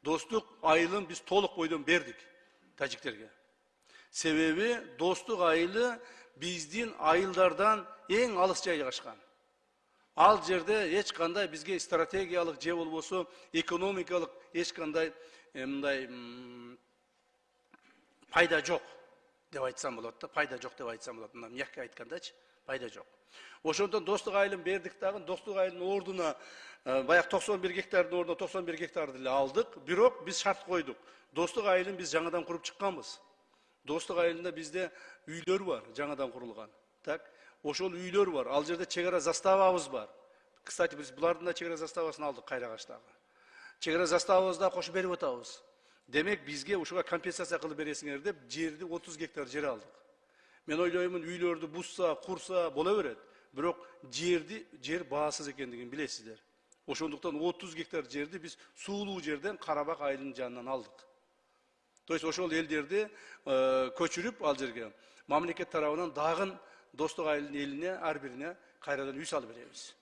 Достук айылын biz толук бойдон бердик тажиктерге. Себеби достук айылы биздин айылдардан эң алыс жайгашкан. Ал жерде эч кандай бизге стратегиялык же болбосо экономикалык эч кандай мындай пайда жок деп айтсам болот да, пайда жок деп айтсам болот. Мына мягко айткандачы, пайда жок. Ошондон достук айылын бердик дагы, достук айылынын ордуна баягы 91 гектардын ордуна 91 гектарды эле алдык. Бирок биз шарт койдук. Достук айылын биз жаңадан куруп чыкканбыз. Достук айылында бизде үйлөр бар, жаңадан курулган. Так, ошол үйлөр бар. Ал жерде чек ара заставабыз бар. Кстати, биз булардын да чек ара заставасын алдык Кайрагачтагы. Чек ара заставабызды да кошуп берип атабыз. Демек бизге ушуга компенсация кылып бересиңер деп жерди 30 гектар жер алдык. Мен ойлоймун, үйлөрдү бузса, курса боло берет. Бирок жер баасыз экендигин билесиздер. Ошондуктан 30 гектар жерди биз суулуу жерден Карабак айылынын жанынан алдык. То есть ошол элдерди көчүрүп ал жерге мамлекет тарабынан дагы достук айылынын элине ар бирине кайрадан үй салып беребиз.